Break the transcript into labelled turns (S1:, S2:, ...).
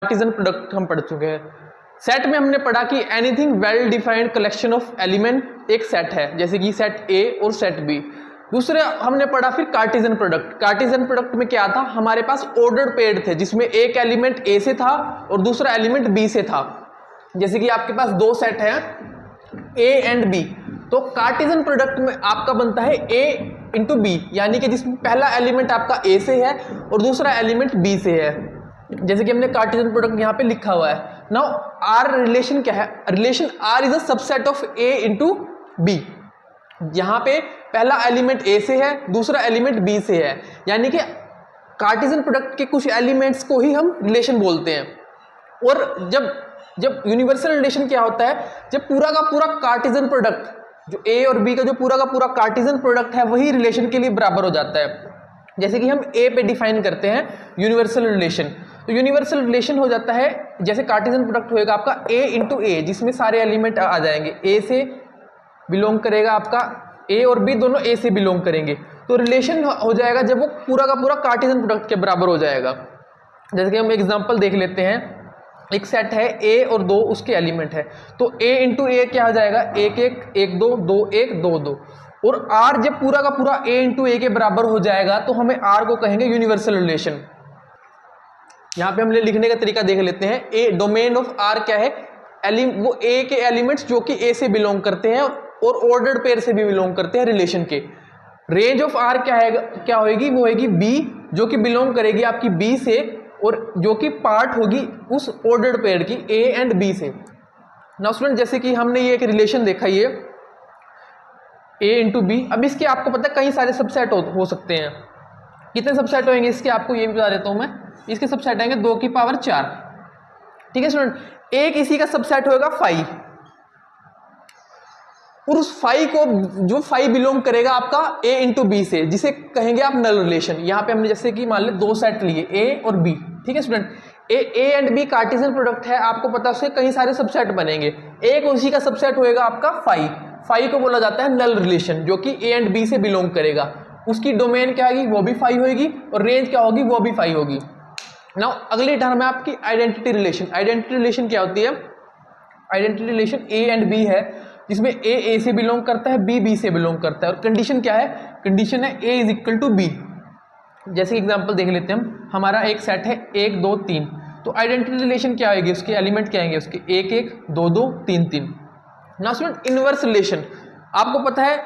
S1: Cartesian product हम पढ़ चुके हैं। सेट में हमने पढ़ा कि anything well defined collection of element एक सेट है, जैसे कि सेट ए और सेट बी। दूसरे हमने पढ़ा फिर कार्टेशियन प्रोडक्ट। कार्टेशियन प्रोडक्ट में क्या था, हमारे पास ऑर्डर्ड पेयर थे जिसमें एक एलिमेंट ए से था और दूसरा एलिमेंट बी से था। जैसे कि आपके पास दो सेट हैं ए एंड बी, तो कार्टेशियन प्रोडक्ट में आपका बनता है ए इंटू बी, यानी कि जिसमें पहला एलिमेंट आपका ए से है और दूसरा एलिमेंट बी से है। जैसे कि हमने कार्टेशियन प्रोडक्ट यहाँ पे लिखा हुआ है। नाउ आर रिलेशन क्या है, relation R is a subset of A into B. यहाँ पे पहला एलिमेंट ए से है, दूसरा एलिमेंट बी से है, यानी कि कार्टेशियन प्रोडक्ट के कुछ एलिमेंट्स को ही हम रिलेशन बोलते हैं। और जब यूनिवर्सल रिलेशन क्या होता है, जब पूरा का पूरा कार्टेशियन प्रोडक्ट जो ए और बी का जो पूरा का पूरा कार्टेशियन प्रोडक्ट है वही रिलेशन के लिए बराबर हो जाता है। जैसे कि हम ए पे डिफाइन करते हैं यूनिवर्सल रिलेशन, तो यूनिवर्सल रिलेशन हो जाता है जैसे कार्टेशियन प्रोडक्ट होएगा आपका ए इंटू ए, जिसमें सारे एलिमेंट आ जाएंगे, ए से बिलोंग करेगा आपका ए और बी दोनों ए से बिलोंग करेंगे, तो रिलेशन हो जाएगा जब वो पूरा का पूरा कार्टेशियन प्रोडक्ट के बराबर हो जाएगा। जैसे कि हम एग्जांपल देख लेते हैं, एक सेट है ए और दो उसके एलिमेंट है, तो ए इंटू ए क्या हो जाएगा, एक एक, एक दो, दो एक, दो दो। और आर जब पूरा का पूरा ए इंटू ए के बराबर हो जाएगा तो हमें आर को कहेंगे यूनिवर्सल रिलेशन। यहाँ पे हम लिखने का तरीका देख लेते हैं। ए डोमेन ऑफ आर क्या है, वो ए के एलिमेंट्स जो कि ए से बिलोंग करते हैं और ऑर्डर्ड पेयर से भी बिलोंग करते हैं रिलेशन के। रेंज ऑफ आर क्या है, क्या होगी, वो होगी बी, जो कि बिलोंग करेगी आपकी बी से और जो कि पार्ट होगी उस ऑर्डर्ड पेयर की ए एंड बी से। नाउ स्टूडेंट, जैसे कि हमने ये एक रिलेशन देखा, ये ए इंटू बी। अब इसके आपको पता है कई सारे सबसेट हो सकते हैं। कितने सबसेट होंगे इसके आपको ये भी बता देता हूं मैं। इसके सबसेट आएंगे 2 की पावर 4। ठीक है स्टूडेंट, एक इसी का सबसेट होगा 5, और उस 5 को जो 5 बिलोंग करेगा आपका ए इंटू बी से, जिसे कहेंगे आप नल रिलेशन। यहाँ पे हमने जैसे कि मान ले 2 सेट लिए ए और बी। ठीक है student, A and B Cartesian product है, आपको पता है उसके कई सारे सबसेट बनेंगे, एक उसी का सबसेट होएगा आपका 5 को बोला जाता है नल रिलेशन, जो कि ए एंड बी से बिलोंग करेगा। उसकी डोमेन क्या होगी, वो भी 5 होगी, और रेंज क्या होगी, वो भी 5 होगी। नाउ अगली टर्म है आपकी आइडेंटिटी रिलेशन। आइडेंटिटी रिलेशन क्या होती है, identity relation A and B है, जिसमें ए से बिलोंग करता है, बी से बिलोंग करता है, और कंडीशन क्या है, कंडीशन है ए इज इक्वल टू बी। जैसे एग्जांपल देख लेते हैं हम, हमारा एक सेट है 1 2 3, तो आइडेंटिटी रिलेशन क्या होगी, उसके एलिमेंट क्या आएंगे, उसके 1 1 2 2 3 3। नाउ स्टूडेंट, इनवर्स रिलेशन आपको पता है